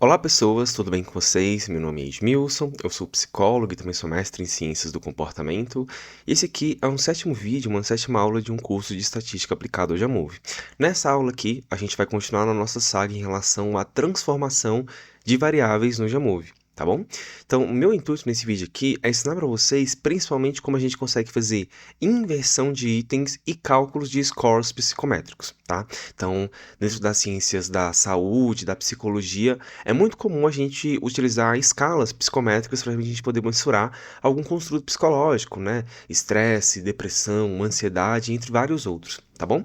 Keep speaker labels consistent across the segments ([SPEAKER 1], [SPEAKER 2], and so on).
[SPEAKER 1] Olá pessoas, tudo bem com vocês? Meu nome é Edmilson, eu sou psicólogo e também sou mestre em Ciências do Comportamento. E esse aqui é um sétimo vídeo, uma sétima aula de um curso de Estatística aplicada ao Jamove. Nessa aula aqui, a gente vai continuar na nossa saga em relação à transformação de variáveis no Jamove. Tá bom? Então, o meu intuito nesse vídeo aqui é ensinar para vocês principalmente como a gente consegue fazer inversão de itens e cálculos de scores psicométricos, tá? Então, dentro das ciências da saúde, da psicologia, é muito comum a gente utilizar escalas psicométricas para a gente poder mensurar algum construto psicológico, né? Estresse, depressão, ansiedade, entre vários outros, tá bom?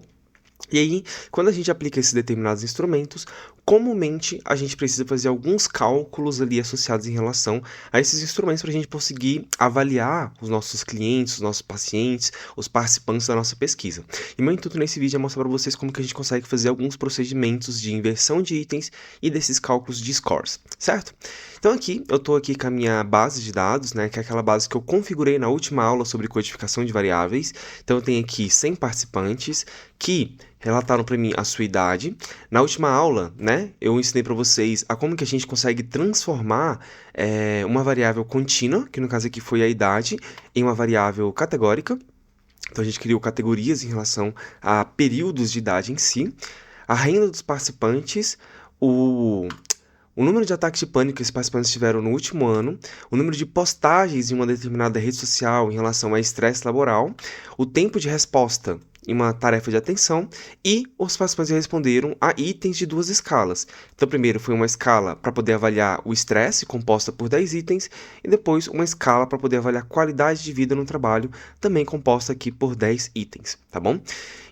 [SPEAKER 1] E aí, quando a gente aplica esses determinados instrumentos, comumente a gente precisa fazer alguns cálculos ali associados em relação a esses instrumentos para a gente conseguir avaliar os nossos clientes, os nossos pacientes, os participantes da nossa pesquisa. E meu intuito nesse vídeo é mostrar para vocês como que a gente consegue fazer alguns procedimentos de inversão de itens e desses cálculos de scores, certo? Então aqui, eu estou aqui com a minha base de dados, né, que é aquela base que eu configurei na última aula sobre codificação de variáveis. Então eu tenho aqui 100 participantes que relataram para mim a sua idade. Na última aula, né, eu ensinei para vocês a como que a gente consegue transformar uma variável contínua, que no caso aqui foi a idade, em uma variável categórica. Então a gente criou categorias em relação a períodos de idade em si, a renda dos participantes, o número de ataques de pânico que esses participantes tiveram no último ano, o número de postagens em uma determinada rede social em relação a estresse laboral, o tempo de resposta em uma tarefa de atenção, e os participantes responderam a itens de duas escalas. Então, primeiro foi uma escala para poder avaliar o estresse, composta por 10 itens, e depois uma escala para poder avaliar a qualidade de vida no trabalho, também composta aqui por 10 itens, tá bom?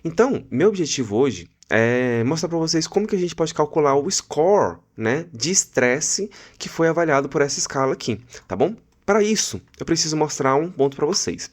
[SPEAKER 1] Então, meu objetivo hoje é mostrar para vocês como que a gente pode calcular o score, né, de estresse que foi avaliado por essa escala aqui, tá bom? Para isso, eu preciso mostrar um ponto para vocês.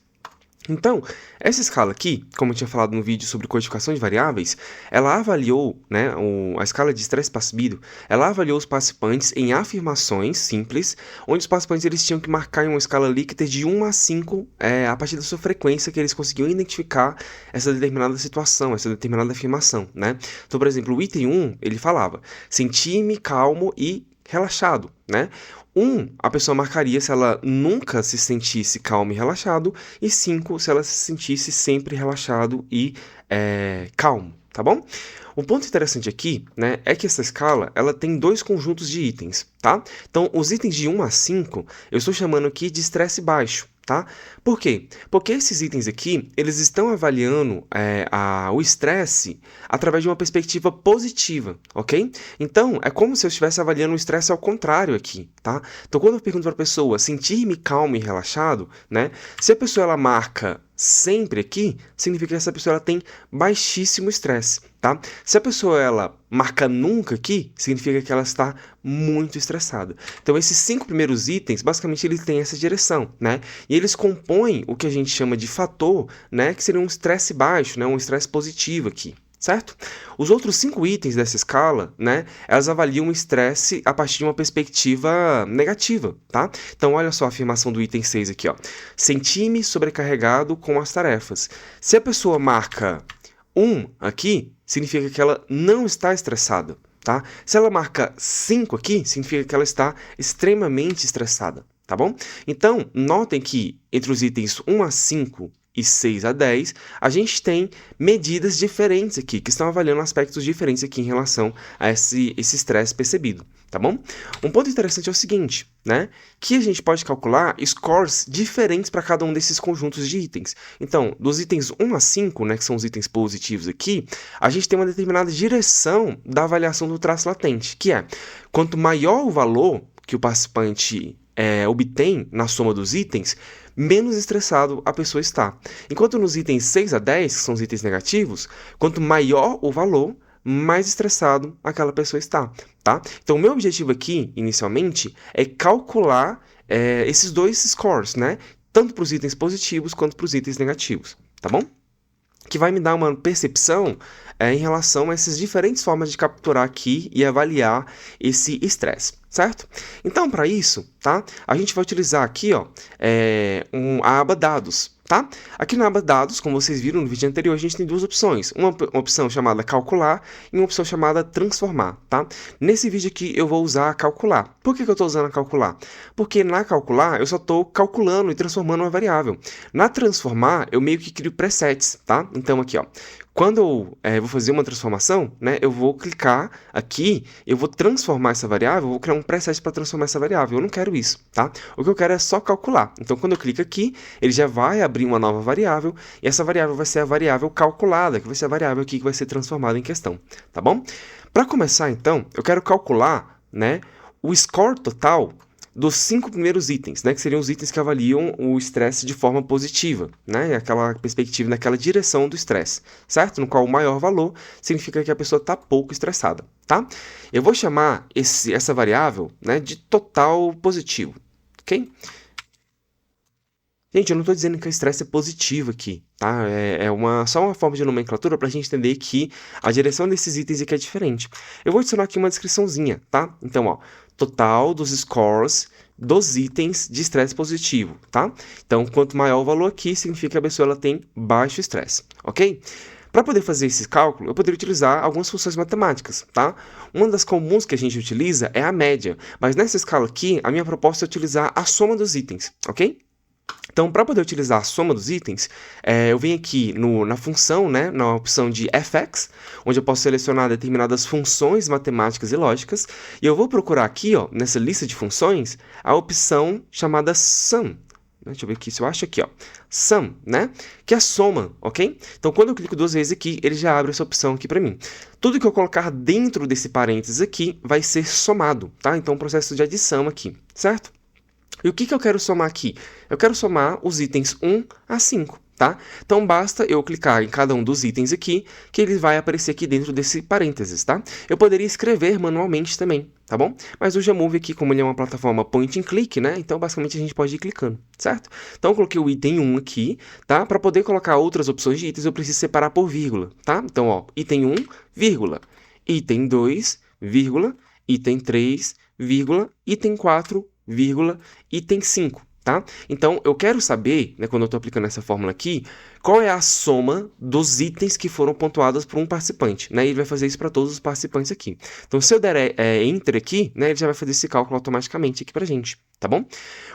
[SPEAKER 1] Então, essa escala aqui, como eu tinha falado no vídeo sobre codificação de variáveis, ela avaliou, né, a escala de estresse percebido, ela avaliou os participantes em afirmações simples, onde os participantes eles tinham que marcar em uma escala líquida de 1 a 5, a partir da sua frequência que eles conseguiam identificar essa determinada situação, essa determinada afirmação, né? Então, por exemplo, o item 1, ele falava, sentir-me calmo e relaxado, né? 1, a pessoa marcaria se ela nunca se sentisse calmo e relaxado, e 5, se ela se sentisse sempre relaxado e calmo, tá bom? Um ponto interessante aqui, né, é que essa escala, ela tem dois conjuntos de itens, tá? Então, os itens de 1 a 5, eu estou chamando aqui de estresse baixo, tá? Por quê? Porque esses itens aqui, eles estão avaliando o estresse através de uma perspectiva positiva, ok? Então, é como se eu estivesse avaliando o estresse ao contrário aqui, tá? Então, quando eu pergunto para a pessoa sentir-me calmo e relaxado, né? Se a pessoa ela marca sempre aqui, significa que essa pessoa ela tem baixíssimo estresse, tá? Se a pessoa ela marca nunca aqui, significa que ela está muito estressada. Então, esses 5 primeiros itens, basicamente, eles têm essa direção, né? E eles compõem o que a gente chama de fator, né? Que seria um estresse baixo, né? Um estresse positivo aqui, certo? Os outros 5 itens dessa escala, né? Elas avaliam o estresse a partir de uma perspectiva negativa, tá? Então, olha só a afirmação do item 6 aqui, ó. Sentir-me sobrecarregado com as tarefas. Se a pessoa marca 1 aqui, significa que ela não está estressada, tá? Se ela marca 5 aqui, significa que ela está extremamente estressada, tá bom? Então, notem que entre os itens 1 a 5 e 6 a 10, a gente tem medidas diferentes aqui, que estão avaliando aspectos diferentes aqui em relação a esse estresse percebido, tá bom? Um ponto interessante é o seguinte, né? Que a gente pode calcular scores diferentes para cada um desses conjuntos de itens. Então, dos itens 1 a 5, né, que são os itens positivos aqui, a gente tem uma determinada direção da avaliação do traço latente, que é, quanto maior o valor que o participante obtém na soma dos itens, menos estressado a pessoa está. Enquanto nos itens 6 a 10, que são os itens negativos, quanto maior o valor, mais estressado aquela pessoa está, tá? Então, o meu objetivo aqui, inicialmente, é calcular esses dois scores, né? Tanto para os itens positivos quanto para os itens negativos, tá bom? Que vai me dar uma percepção em relação a essas diferentes formas de capturar aqui e avaliar esse estresse, certo? Então, para isso, tá? A gente vai utilizar aqui, ó, a aba dados, tá? Aqui na aba dados, como vocês viram no vídeo anterior, a gente tem duas opções. Uma opção chamada calcular e uma opção chamada transformar, tá? Nesse vídeo aqui eu vou usar calcular. Por que eu estou usando a calcular? Porque na calcular eu só estou calculando e transformando uma variável. Na transformar eu meio que crio presets, tá? Então aqui, ó. Quando eu vou fazer uma transformação, né, eu vou clicar aqui, eu vou transformar essa variável, eu vou criar um preset para transformar essa variável. Eu não quero isso, tá? O que eu quero é só calcular. Então, quando eu clico aqui, ele já vai abrir uma nova variável, e essa variável vai ser a variável calculada, que vai ser a variável aqui que vai ser transformada em questão, tá bom? Para começar, então, eu quero calcular, né, o score total dos 5 primeiros itens, né, que seriam os itens que avaliam o estresse de forma positiva, né, aquela perspectiva, naquela direção do estresse, certo? No qual o maior valor significa que a pessoa está pouco estressada, tá? Eu vou chamar essa variável, né, de total positivo, ok? Gente, eu não estou dizendo que o estresse é positivo aqui, tá? Só uma forma de nomenclatura para a gente entender que a direção desses itens aqui é diferente. Eu vou adicionar aqui uma descriçãozinha, tá? Então, ó, total dos scores dos itens de estresse positivo, tá? Então, quanto maior o valor aqui, significa que a pessoa ela tem baixo estresse, ok? Para poder fazer esse cálculo, eu poderia utilizar algumas funções matemáticas, tá? Uma das comuns que a gente utiliza é a média, mas nessa escala aqui, a minha proposta é utilizar a soma dos itens, ok? Então, para poder utilizar a soma dos itens, eu venho aqui na função, né, na opção de fx, onde eu posso selecionar determinadas funções matemáticas e lógicas, e eu vou procurar aqui, ó, nessa lista de funções, a opção chamada sum. Deixa eu ver aqui se eu acho aqui, ó, sum, né, que é a soma, ok? Então, quando eu clico duas vezes aqui, ele já abre essa opção aqui para mim. Tudo que eu colocar dentro desse parênteses aqui vai ser somado, tá? Então, processo de adição aqui, certo? E o que eu quero somar aqui? Eu quero somar os itens 1 a 5, tá? Então, basta eu clicar em cada um dos itens aqui, que ele vai aparecer aqui dentro desse parênteses, tá? Eu poderia escrever manualmente também, tá bom? Mas o Jamove aqui, como ele é uma plataforma point and click, né? Então, basicamente, a gente pode ir clicando, certo? Então, eu coloquei o item 1 aqui, tá? Para poder colocar outras opções de itens, eu preciso separar por vírgula, tá? Então, ó, item 1, vírgula, item 2, vírgula, item 3, vírgula, item 4, vírgula, item 5, tá? Então, eu quero saber, né, quando eu estou aplicando essa fórmula aqui, qual é a soma dos itens que foram pontuados por um participante, né? E ele vai fazer isso para todos os participantes aqui. Então, se eu der Enter aqui, né, ele já vai fazer esse cálculo automaticamente aqui pra gente, tá bom?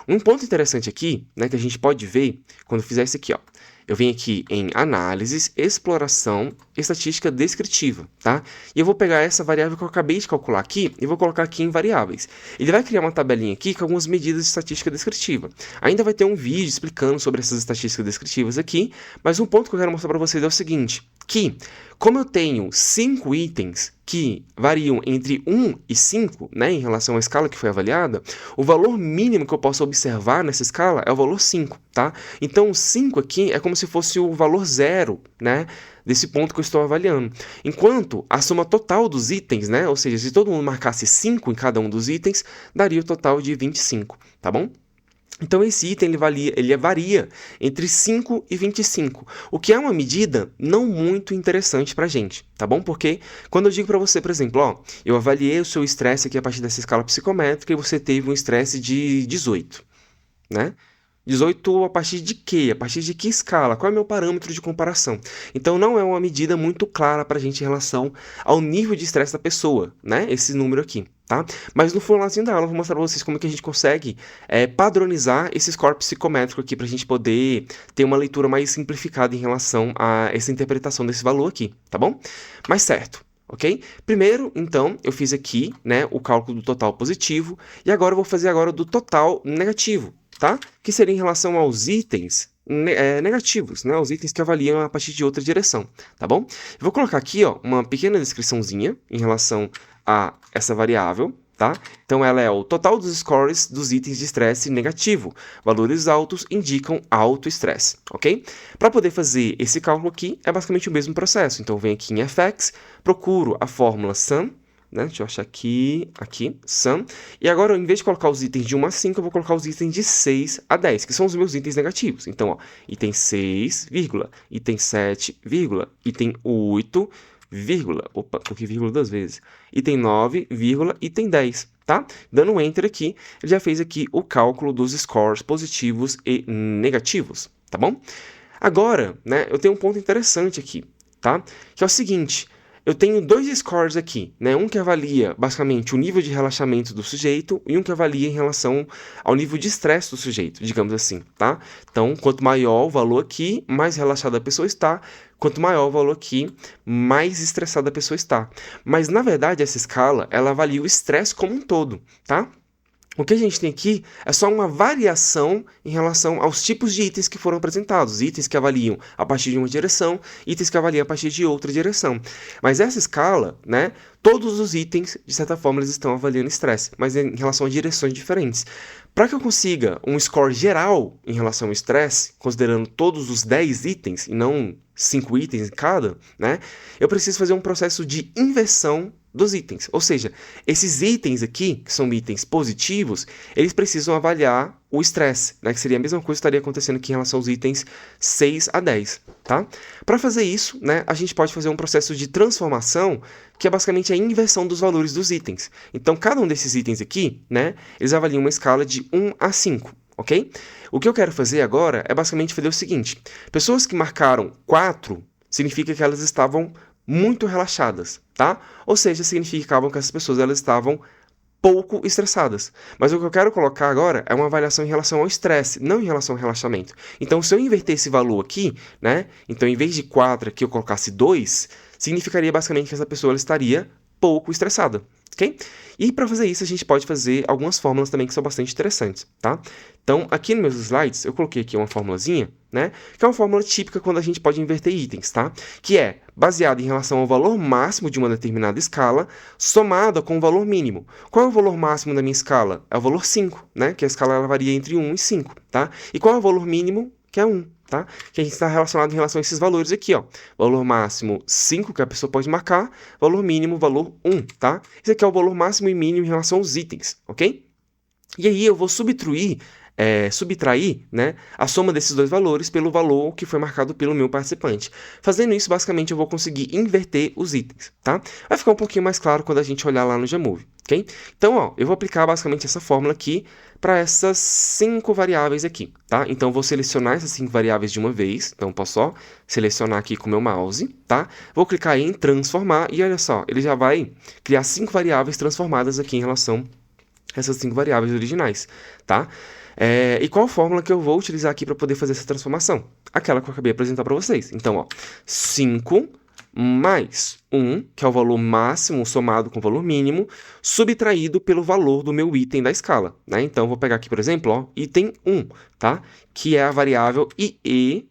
[SPEAKER 1] Um ponto interessante aqui, né, que a gente pode ver quando eu fizer isso aqui, ó. Eu venho aqui em Análises, Exploração, Estatística Descritiva, tá? E eu vou pegar essa variável que eu acabei de calcular aqui e vou colocar aqui em Variáveis. Ele vai criar uma tabelinha aqui com algumas medidas de estatística descritiva. Ainda vai ter um vídeo explicando sobre essas estatísticas descritivas aqui, mas um ponto que eu quero mostrar para vocês é o seguinte, que como eu tenho 5 itens que variam entre 1 e 5, né, em relação à escala que foi avaliada, o valor mínimo que eu posso observar nessa escala é o valor 5, tá? Então, o 5 aqui é como se fosse o valor 0, né, desse ponto que eu estou avaliando. Enquanto a soma total dos itens, né, ou seja, se todo mundo marcasse 5 em cada um dos itens, daria o total de 25, tá bom? Então, esse item ele varia entre 5 e 25, o que é uma medida não muito interessante para a gente, tá bom? Porque quando eu digo para você, por exemplo, ó, eu avaliei o seu estresse aqui a partir dessa escala psicométrica e você teve um estresse de 18, né? 18 a partir de quê? A partir de que escala? Qual é o meu parâmetro de comparação? Então, não é uma medida muito clara para a gente em relação ao nível de estresse da pessoa, né? Esse número aqui, tá? Mas no finalzinho da aula eu vou mostrar para vocês como é que a gente consegue padronizar esse score psicométrico aqui para a gente poder ter uma leitura mais simplificada em relação a essa interpretação desse valor aqui, tá bom? Mas certo. Ok? Primeiro, então, eu fiz aqui, né, o cálculo do total positivo e agora eu vou fazer agora do total negativo, tá? Que seria em relação aos itens negativos, né? Os itens que avaliam a partir de outra direção, tá bom? Eu vou colocar aqui, ó, uma pequena descriçãozinha em relação a essa variável, tá? Então, ela é o total dos scores dos itens de estresse negativo. Valores altos indicam alto estresse, ok? Para poder fazer esse cálculo aqui, é basicamente o mesmo processo. Então, eu venho aqui em fx, procuro a fórmula sum, né? Deixa eu achar aqui, sum. E agora, em vez de colocar os itens de 1 a 5, eu vou colocar os itens de 6 a 10, que são os meus itens negativos. Então, ó, item 6, vírgula, item 7, vírgula, item 8, vírgula, opa, coloquei vírgula 2 vezes, item 9, vírgula, item 10, tá? Dando um Enter aqui, ele já fez aqui o cálculo dos scores positivos e negativos, tá bom? Agora, né, eu tenho um ponto interessante aqui, tá? Que é o seguinte, eu tenho dois scores aqui, né? Um que avalia, basicamente, o nível de relaxamento do sujeito e um que avalia em relação ao nível de estresse do sujeito, digamos assim, tá? Então, quanto maior o valor aqui, mais relaxada a pessoa está. Quanto maior o valor aqui, mais estressada a pessoa está. Mas, na verdade, essa escala, ela avalia o estresse como um todo, tá? O que a gente tem aqui é só uma variação em relação aos tipos de itens que foram apresentados. Itens que avaliam a partir de uma direção, itens que avaliam a partir de outra direção. Mas essa escala, né, todos os itens, de certa forma, eles estão avaliando estresse, mas em relação a direções diferentes. Para que eu consiga um score geral em relação ao estresse, considerando todos os 10 itens e não 5 itens em cada, né, eu preciso fazer um processo de inversão dos itens. Ou seja, esses itens aqui, que são itens positivos, eles precisam avaliar o estresse, né? Que seria a mesma coisa que estaria acontecendo aqui em relação aos itens 6 a 10, tá? Para fazer isso, né, a gente pode fazer um processo de transformação, que é basicamente a inversão dos valores dos itens. Então, cada um desses itens aqui, né, eles avaliam uma escala de 1 a 5, ok? O que eu quero fazer agora é basicamente fazer o seguinte. Pessoas que marcaram 4, significa que elas estavam muito relaxadas, tá? Ou seja, significavam que essas pessoas elas estavam pouco estressadas. Mas o que eu quero colocar agora é uma avaliação em relação ao estresse, não em relação ao relaxamento. Então, se eu inverter esse valor aqui, né? Então, em vez de 4 aqui eu colocasse 2, significaria basicamente que essa pessoa ela estaria pouco estressada, ok? E para fazer isso, a gente pode fazer algumas fórmulas também que são bastante interessantes, tá? Então, aqui nos meus slides, eu coloquei aqui uma formulazinha, né? Que é uma fórmula típica quando a gente pode inverter itens, tá? Que é baseada em relação ao valor máximo de uma determinada escala, somada com o valor mínimo. Qual é o valor máximo da minha escala? É o valor 5, né? Que a escala ela varia entre 1 e 5, tá? E qual é o valor mínimo? Que é 1, tá? Que a gente está relacionado em relação a esses valores aqui, ó. Valor máximo 5, que a pessoa pode marcar, valor mínimo, valor 1, tá? Esse aqui é o valor máximo e mínimo em relação aos itens, ok? E aí eu vou subtrair, né, a soma desses dois valores pelo valor que foi marcado pelo meu participante. Fazendo isso, basicamente, eu vou conseguir inverter os itens, tá? Vai ficar um pouquinho mais claro quando a gente olhar lá no Jamove, ok? Então, ó, eu vou aplicar basicamente essa fórmula aqui para essas 5 variáveis aqui, tá? Então, eu vou selecionar essas 5 variáveis de uma vez. Então, posso só selecionar aqui com o meu mouse, tá? Vou clicar em transformar e olha só, ele já vai criar 5 variáveis transformadas aqui em relação a essas 5 variáveis originais, tá? E qual fórmula que eu vou utilizar aqui para poder fazer essa transformação? Aquela que eu acabei de apresentar para vocês. Então, ó, 5 mais 1, que é o valor máximo somado com o valor mínimo, subtraído pelo valor do meu item da escala, né? Então, eu vou pegar aqui, por exemplo, ó, item 1, tá? Que é a variável IE01.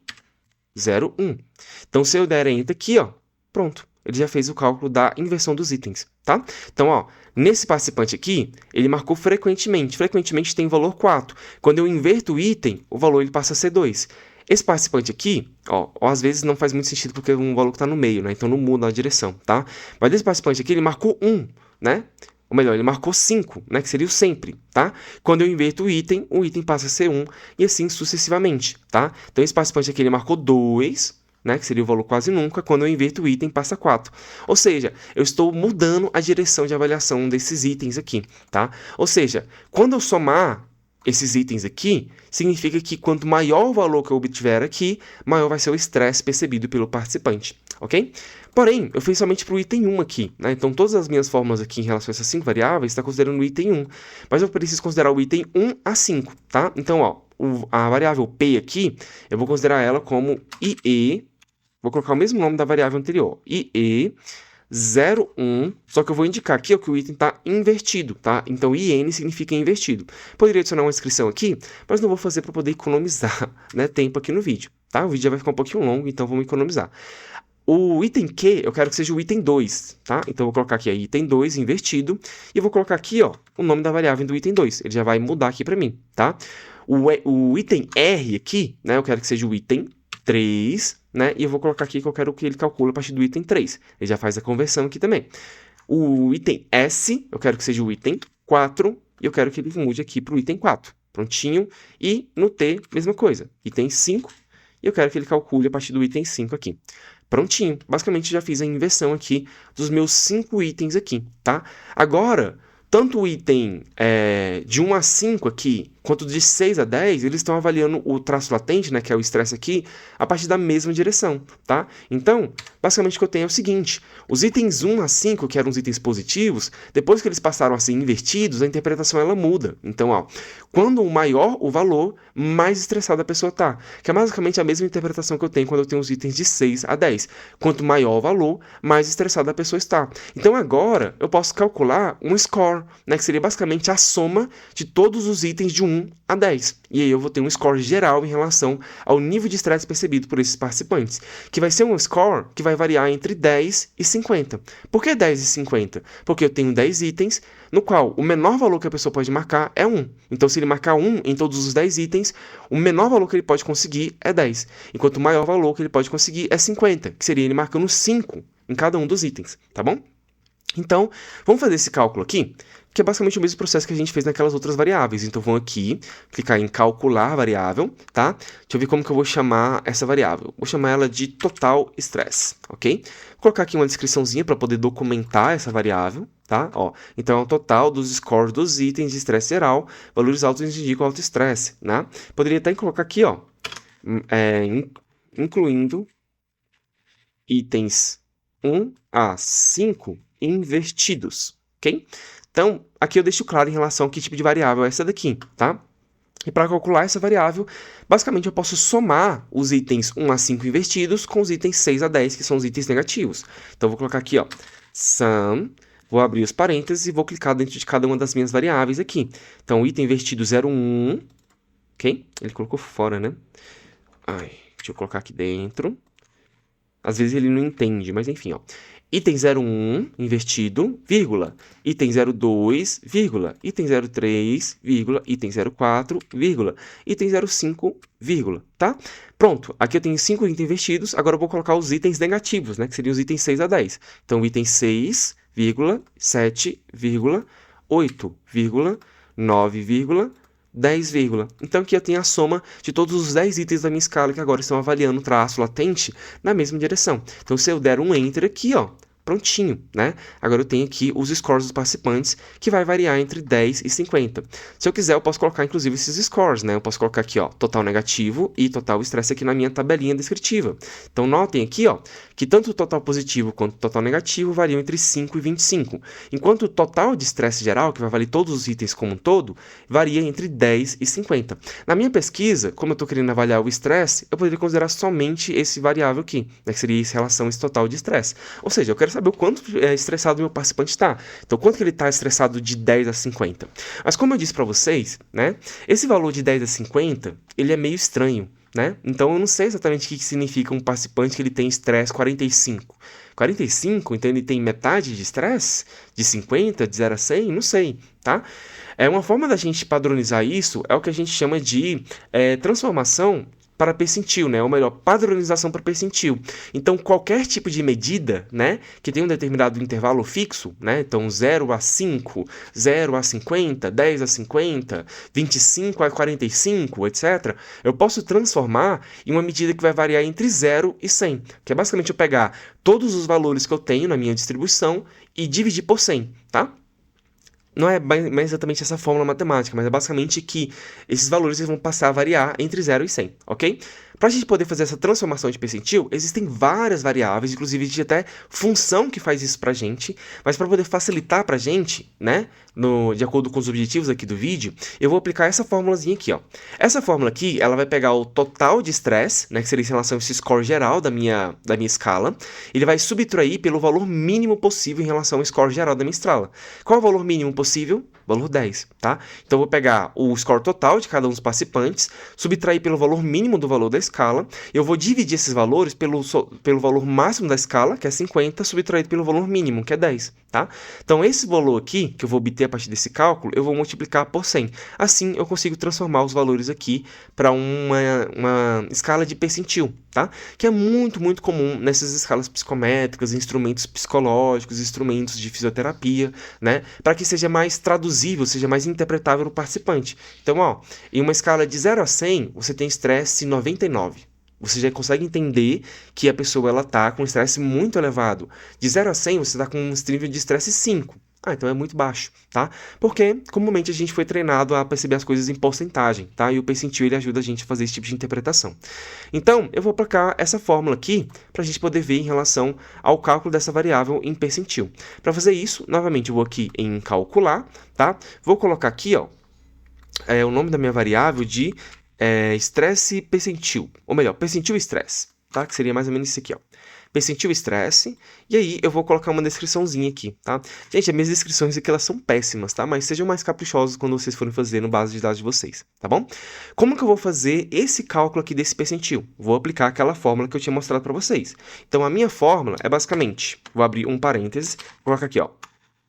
[SPEAKER 1] Então, se eu der Enter aqui, ó, pronto. Ele já fez o cálculo da inversão dos itens, tá? Então, ó, nesse participante aqui, ele marcou frequentemente. Frequentemente tem valor 4. Quando eu inverto o item, o valor ele passa a ser 2. Esse participante aqui, ó, às vezes não faz muito sentido porque é um valor que está no meio, né? Então não muda a direção, tá? Mas esse participante aqui, ele marcou 1, né? Ou melhor, ele marcou 5, né? Que seria o sempre, tá? Quando eu inverto o item passa a ser 1 e assim sucessivamente, tá? Então esse participante aqui, ele marcou 2, né, que seria o valor quase nunca, quando eu inverto o item passa 4. Ou seja, eu estou mudando a direção de avaliação desses itens aqui, tá? Ou seja, quando eu somar esses itens aqui, significa que quanto maior o valor que eu obtiver aqui, maior vai ser o estresse percebido pelo participante, ok? Porém, eu fiz somente para o item 1 aqui, né? Então, todas as minhas fórmulas aqui em relação a essas 5 variáveis, está considerando o item 1. Mas eu preciso considerar o item 1 a 5, tá? Então, ó, a variável P aqui, eu vou considerar ela como IE, vou colocar o mesmo nome da variável anterior, IE01, só que eu vou indicar aqui ó, que o item está invertido, tá? Então, IN significa invertido. Poderia adicionar uma inscrição aqui, mas não vou fazer para poder economizar, né, tempo aqui no vídeo, tá? O vídeo já vai ficar um pouquinho longo, então vamos economizar. O item Q, eu quero que seja o item 2, tá? Então, eu vou colocar aqui item 2 invertido, e vou colocar aqui, ó, o nome da variável do item 2. Ele já vai mudar aqui para mim, tá? O item R aqui, né, eu quero que seja o item 3, né? E eu vou colocar aqui que eu quero que ele calcule a partir do item 3. Ele já faz a conversão aqui também. O item S, eu quero que seja o item 4, e eu quero que ele mude aqui para o item 4. Prontinho. E no T, mesma coisa. Item 5, e eu quero que ele calcule a partir do item 5 aqui. Prontinho. Basicamente, já fiz a inversão aqui dos meus 5 itens aqui, tá? Agora, tanto o item de 1 a 5 aqui, Quanto de 6 a 10, eles estão avaliando o traço latente, né, que é o estresse aqui, a partir da mesma direção, tá? Então, basicamente o que eu tenho é o seguinte, os itens 1 a 5, que eram os itens positivos, depois que eles passaram a ser invertidos, a interpretação ela muda. Então, ó, quando maior o valor, mais estressada a pessoa tá, que é basicamente a mesma interpretação que eu tenho quando eu tenho os itens de 6 a 10. Quanto maior o valor, mais estressada a pessoa está. Então, agora, eu posso calcular um score, né, que seria basicamente a soma de todos os itens de 1 a 10. E aí eu vou ter um score geral em relação ao nível de estresse percebido por esses participantes, que vai ser um score que vai variar entre 10 e 50. Por que 10 e 50? Porque eu tenho 10 itens, no qual o menor valor que a pessoa pode marcar é 1. Então, se ele marcar 1 em todos os 10 itens, o menor valor que ele pode conseguir é 10, enquanto o maior valor que ele pode conseguir é 50, que seria ele marcando 5 em cada um dos itens, tá bom? Então, vamos fazer esse cálculo aqui, que é basicamente o mesmo processo que a gente fez naquelas outras variáveis. Então, vou aqui, clicar em calcular variável, tá? Deixa eu ver como que eu vou chamar essa variável. Vou chamar ela de total estresse, ok? Vou colocar aqui uma descriçãozinha para poder documentar essa variável, tá? Ó, então, é o total dos scores dos itens de estresse geral, valores altos indicam alto estresse, né? Poderia até colocar aqui, ó, incluindo itens 1 a 5 invertidos, ok? Então, aqui eu deixo claro em relação a que tipo de variável é essa daqui, tá? E para calcular essa variável, basicamente eu posso somar os itens 1 a 5 invertidos com os itens 6 a 10, que são os itens negativos. Então, eu vou colocar aqui, ó, sum, vou abrir os parênteses e vou clicar dentro de cada uma das minhas variáveis aqui. Então, o item invertido 0,1, ok? Ele colocou fora, né? Ai, deixa eu colocar aqui dentro. Às vezes ele não entende, mas enfim, ó. Item 01, invertido, vírgula. Item 02, vírgula. Item 03, vírgula. Item 04, vírgula. Item 05, vírgula, tá? Pronto, aqui eu tenho 5 itens invertidos, agora eu vou colocar os itens negativos, né? Que seriam os itens 6 a 10. Então, item 6, vírgula, 7, vírgula, 8, vírgula, 9, vírgula, 10, vírgula. Então, aqui eu tenho a soma de todos os 10 itens da minha escala que agora estão avaliando o traço latente na mesma direção. Então, se eu der um Enter aqui, ó, prontinho, né? Agora eu tenho aqui os scores dos participantes, que vai variar entre 10 e 50. Se eu quiser, eu posso colocar, inclusive, esses scores, né? Eu posso colocar aqui, ó, total negativo e total estresse aqui na minha tabelinha descritiva. Então, notem aqui, ó, que tanto o total positivo quanto o total negativo variam entre 5 e 25, enquanto o total de estresse geral, que vai valer todos os itens como um todo, varia entre 10 e 50. Na minha pesquisa, como eu estou querendo avaliar o estresse, eu poderia considerar somente esse variável aqui, né, que seria essa relação esse total de estresse. Ou seja, eu quero saber o quanto estressado o meu participante está. Então, quanto que ele está estressado de 10 a 50. Mas como eu disse para vocês, né, esse valor de 10 a 50, ele é meio estranho, né? Então, eu não sei exatamente o que significa um participante que ele tem estresse 45. 45, então ele tem metade de estresse? De 50, de 0 a 100? Não sei, tá? Uma forma da gente padronizar isso é o que a gente chama de transformação para percentil, né? Ou melhor, padronização para percentil. Então, qualquer tipo de medida, né, que tem um determinado intervalo fixo, né? Então, 0 a 5, 0 a 50, 10 a 50, 25 a 45, etc. Eu posso transformar em uma medida que vai variar entre 0 e 100, que é basicamente eu pegar todos os valores que eu tenho na minha distribuição e dividir por 100, tá? Não é exatamente essa fórmula matemática, mas é basicamente que esses valores vão passar a variar entre 0 e 100, ok? Para a gente poder fazer essa transformação de percentil, existem várias variáveis, inclusive existe até função que faz isso para a gente, mas para poder facilitar para a gente, né, de acordo com os objetivos aqui do vídeo, eu vou aplicar essa fórmulazinha aqui, ó. Essa fórmula aqui, ela vai pegar o total de estresse, né, que seria em relação a esse score geral da minha escala, ele vai subtrair pelo valor mínimo possível em relação ao score geral da minha escala. Qual é o valor mínimo possível? Valor 10, tá? Então, eu vou pegar o score total de cada um dos participantes, subtrair pelo valor mínimo do valor da escala, eu vou dividir esses valores pelo valor máximo da escala, que é 50, subtraído pelo valor mínimo, que é 10, tá? Então, esse valor aqui, que eu vou obter a partir desse cálculo, eu vou multiplicar por 100. Assim, eu consigo transformar os valores aqui para uma escala de percentil, tá? Que é muito, muito comum nessas escalas psicométricas, instrumentos psicológicos, instrumentos de fisioterapia, né? Para que seja mais traduzível, seja mais interpretável no participante. Então, ó, em uma escala de 0 a 100, você tem estresse 99. Você já consegue entender que a pessoa ela tá com estresse muito elevado. De 0 a 100, você está com um nível de estresse 5. Ah, então é muito baixo, tá? Porque comumente a gente foi treinado a perceber as coisas em porcentagem, tá? E o percentil ele ajuda a gente a fazer esse tipo de interpretação. Então, eu vou aplicar essa fórmula aqui para a gente poder ver em relação ao cálculo dessa variável em percentil. Para fazer isso, novamente eu vou aqui em calcular, tá? Vou colocar aqui, ó, o nome da minha variável de estresse percentil, ou melhor, percentil estresse, tá? Que seria mais ou menos isso aqui, ó. Percentil estresse, e aí eu vou colocar uma descriçãozinha aqui, tá? Gente, as minhas descrições aqui, elas são péssimas, tá? Mas sejam mais caprichosos quando vocês forem fazer no base de dados de vocês, tá bom? Como que eu vou fazer esse cálculo aqui desse percentil? Vou aplicar aquela fórmula que eu tinha mostrado para vocês. Então, a minha fórmula é basicamente, vou abrir um parênteses, vou colocar aqui, ó,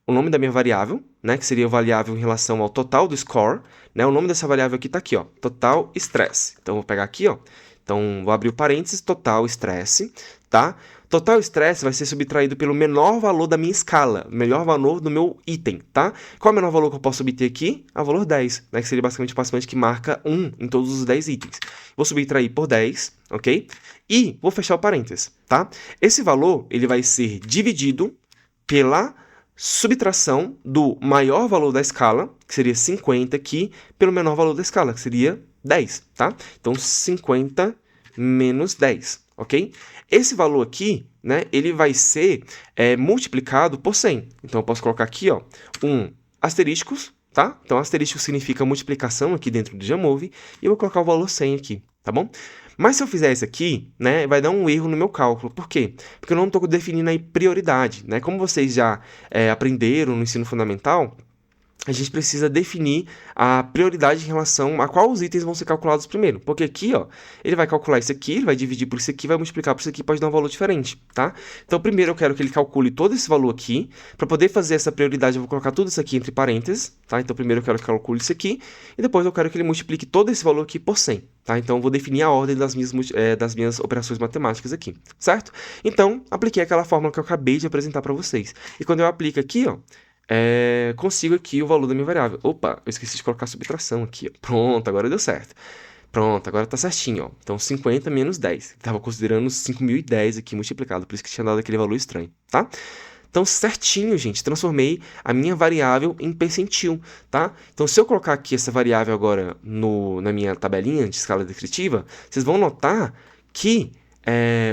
[SPEAKER 1] o nome da minha variável, né, que seria a variável em relação ao total do score, né, o nome dessa variável aqui está aqui, ó, total stress. Então, vou pegar aqui, ó, então, vou abrir o parênteses, total stress, tá? Total stress vai ser subtraído pelo menor valor da minha escala, melhor valor do meu item, tá? Qual é o menor valor que eu posso obter aqui? O valor 10, né, que seria basicamente o participante que marca 1 em todos os 10 itens. Vou subtrair por 10, ok? E vou fechar o parênteses, tá? Esse valor, ele vai ser dividido pela subtração do maior valor da escala, que seria 50 aqui, pelo menor valor da escala, que seria 10, tá? Então, 50 menos 10, ok? Esse valor aqui, né, ele vai ser multiplicado por 100. Então, eu posso colocar aqui, ó, asterísticos, tá? Então, asterístico significa multiplicação aqui dentro do Jamove, e eu vou colocar o valor 100 aqui, tá bom? Mas se eu fizer isso aqui, né, vai dar um erro no meu cálculo. Por quê? Porque eu não estou definindo aí prioridade, né? Como vocês já aprenderam no ensino fundamental, a gente precisa definir a prioridade em relação a quais os itens vão ser calculados primeiro. Porque aqui, ó, ele vai calcular isso aqui, ele vai dividir por isso aqui, vai multiplicar por isso aqui, pode dar um valor diferente, tá? Então, primeiro eu quero que ele calcule todo esse valor aqui. Para poder fazer essa prioridade, eu vou colocar tudo isso aqui entre parênteses, tá? Então, primeiro eu quero que calcule isso aqui, e depois eu quero que ele multiplique todo esse valor aqui por 100, tá? Então, eu vou definir a ordem das minhas operações matemáticas aqui, certo? Então, apliquei aquela fórmula que eu acabei de apresentar para vocês. E quando eu aplico aqui, ó, consigo aqui o valor da minha variável. Opa, eu esqueci de colocar a subtração aqui, ó. Pronto, agora deu certo. Pronto, agora tá certinho, ó. Então, 50 menos 10. Tava considerando 5.010 aqui multiplicado, por isso que tinha dado aquele valor estranho, tá? Então, certinho, gente, transformei a minha variável em percentil, tá? Então, se eu colocar aqui essa variável agora na minha tabelinha de escala descritiva, vocês vão notar que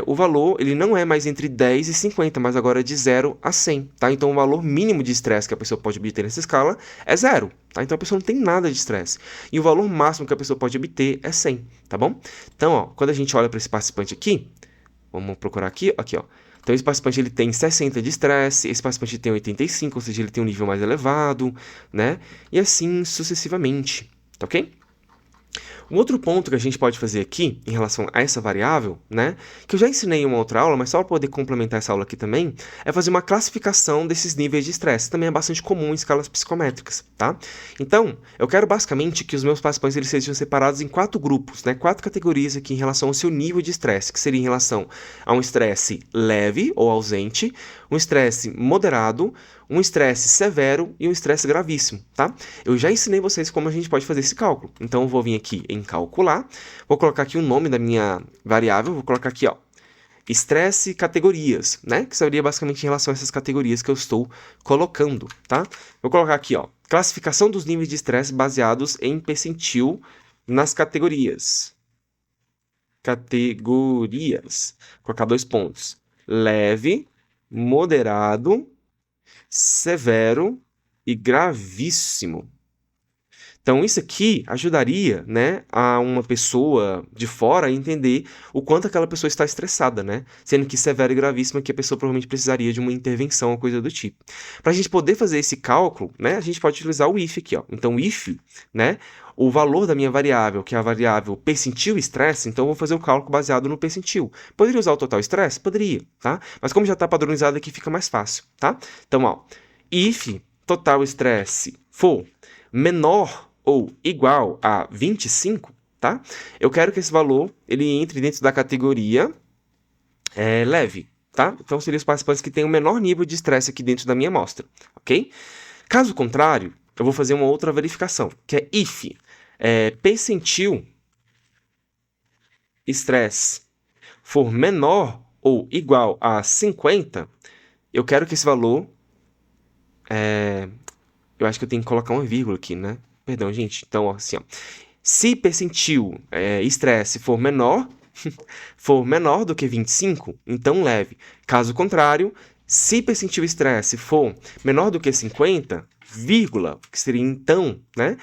[SPEAKER 1] o valor ele não é mais entre 10 e 50, mas agora é de 0 a 100, tá? Então, o valor mínimo de estresse que a pessoa pode obter nessa escala é 0, tá? Então, a pessoa não tem nada de estresse. E o valor máximo que a pessoa pode obter é 100, tá bom? Então, ó, quando a gente olha para esse participante aqui, vamos procurar aqui, ó. Então, esse participante ele tem 60 de estresse, esse participante tem 85, ou seja, ele tem um nível mais elevado, né? E assim sucessivamente, tá ok? Um outro ponto que a gente pode fazer aqui, em relação a essa variável, né, que eu já ensinei em uma outra aula, mas só para poder complementar essa aula aqui também, é fazer uma classificação desses níveis de estresse. Também é bastante comum em escalas psicométricas, tá? Então, eu quero basicamente que os meus participantes eles sejam separados em 4 grupos, né, 4 categorias aqui em relação ao seu nível de estresse, que seria em relação a um estresse leve ou ausente, um estresse moderado, um estresse severo e um estresse gravíssimo, tá? Eu já ensinei vocês como a gente pode fazer esse cálculo. Então, eu vou vir aqui em calcular, vou colocar aqui o nome da minha variável, vou colocar aqui, ó, estresse categorias, né? Que seria basicamente em relação a essas categorias que eu estou colocando, tá? Vou colocar aqui, ó, classificação dos níveis de estresse baseados em percentil nas categorias. Categorias. Vou colocar 2 pontos. Leve, moderado, severo e gravíssimo. Então, isso aqui ajudaria, né, a uma pessoa de fora a entender o quanto aquela pessoa está estressada, né? Sendo que severo e gravíssimo é que a pessoa provavelmente precisaria de uma intervenção ou coisa do tipo. Para a gente poder fazer esse cálculo, né, a gente pode utilizar o if aqui, ó. Então, o if, né, o valor da minha variável, que é a variável percentil estresse, então eu vou fazer o cálculo baseado no percentil. Poderia usar o total estresse? Poderia, tá? Mas como já está padronizado aqui, fica mais fácil, tá? Então, ó, if total estresse for menor ou igual a 25, tá? Eu quero que esse valor ele entre dentro da categoria leve, tá? Então, seriam os participantes que têm o menor nível de estresse aqui dentro da minha amostra, ok? Caso contrário, eu vou fazer uma outra verificação, que é if percentil estresse for menor ou igual a 50, eu quero que esse valor Eu acho que eu tenho que colocar uma vírgula aqui, né? Perdão, gente. Então, ó, assim, ó. Se percentil estresse for menor do que 25, então leve. Caso contrário, se percentil estresse for menor do que 50, vírgula, que seria então, né?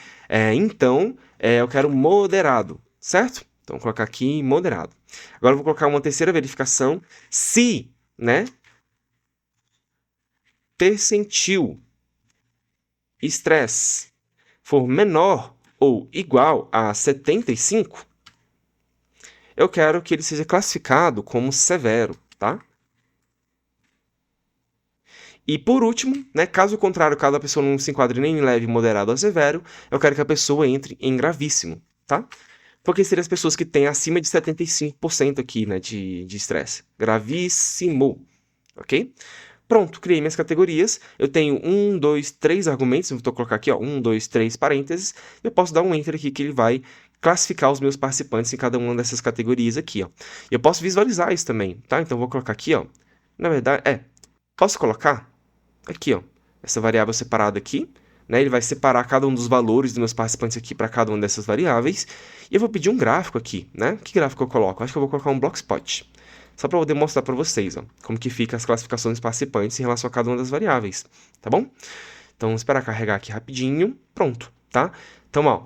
[SPEAKER 1] Eu quero moderado, certo? Então, vou colocar aqui moderado. Agora, eu vou colocar uma terceira verificação. Se, né? Percentil estresse for menor ou igual a 75, eu quero que ele seja classificado como severo, tá? E por último, né, caso contrário, caso a pessoa não se enquadre nem em leve, moderado ou severo, eu quero que a pessoa entre em gravíssimo, tá? Porque seriam as pessoas que têm acima de 75% aqui, né, de estresse. Gravíssimo, ok? Pronto, criei minhas categorias. Eu tenho 1, 2, 3 argumentos. Eu vou colocar aqui, ó, 1, 2, 3 parênteses. Eu posso dar um enter aqui que ele vai classificar os meus participantes em cada uma dessas categorias aqui, ó. E eu posso visualizar isso também, tá? Então eu vou colocar aqui, ó. Na verdade, posso colocar aqui, ó, essa variável separada aqui, né? Ele vai separar cada um dos valores dos meus participantes aqui para cada uma dessas variáveis. E eu vou pedir um gráfico aqui, né? Que gráfico eu coloco? Acho que eu vou colocar um Blockspot. Só para poder mostrar para vocês, ó, como que fica as classificações dos participantes em relação a cada uma das variáveis, tá bom? Então, vamos esperar carregar aqui rapidinho. Pronto, tá? Então, ó,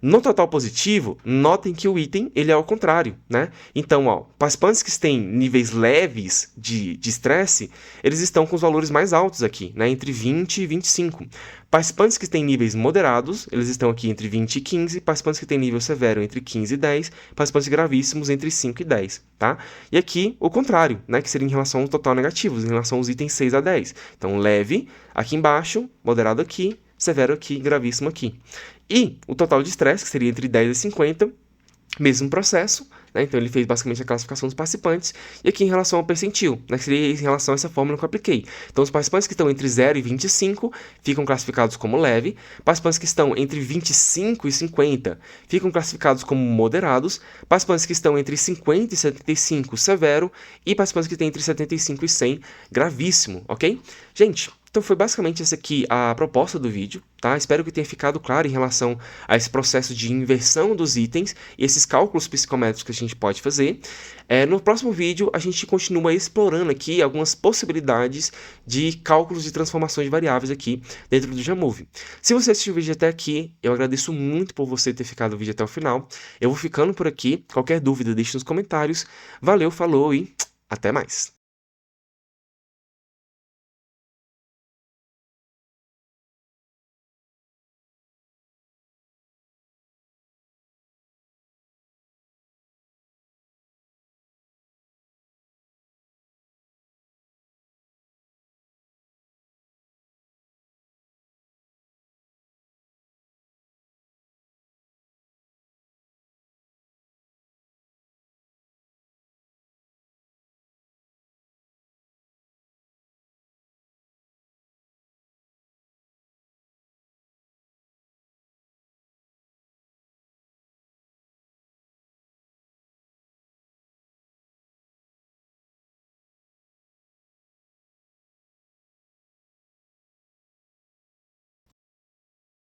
[SPEAKER 1] no total positivo, notem que o item ele é ao contrário, né? Então, ó, participantes que têm níveis leves de estresse, eles estão com os valores mais altos aqui, né? Entre 20 e 25. Participantes que têm níveis moderados, eles estão aqui entre 20 e 15. Participantes que têm nível severo entre 15 e 10. Participantes gravíssimos entre 5 e 10, tá? E aqui, o contrário, né? Que seria em relação ao total negativo, em relação aos itens 6 a 10. Então, leve aqui embaixo, moderado aqui, severo aqui, gravíssimo aqui. E o total de estresse, que seria entre 10 e 50, mesmo processo, né? Então ele fez basicamente a classificação dos participantes. E aqui em relação ao percentil, né? Que seria em relação a essa fórmula que eu apliquei. Então os participantes que estão entre 0 e 25 ficam classificados como leve. Participantes que estão entre 25 e 50 ficam classificados como moderados. Participantes que estão entre 50 e 75, severo. E participantes que têm entre 75 e 100, gravíssimo, ok? Gente, então foi basicamente essa aqui a proposta do vídeo, tá? Espero que tenha ficado claro em relação a esse processo de inversão dos itens e esses cálculos psicométricos que a gente pode fazer. No próximo vídeo, a gente continua explorando aqui algumas possibilidades de cálculos de transformações de variáveis aqui dentro do Jamove. Se você assistiu o vídeo até aqui, eu agradeço muito por você ter ficado o vídeo até o final. Eu vou ficando por aqui. Qualquer dúvida, deixe nos comentários. Valeu, falou e até mais!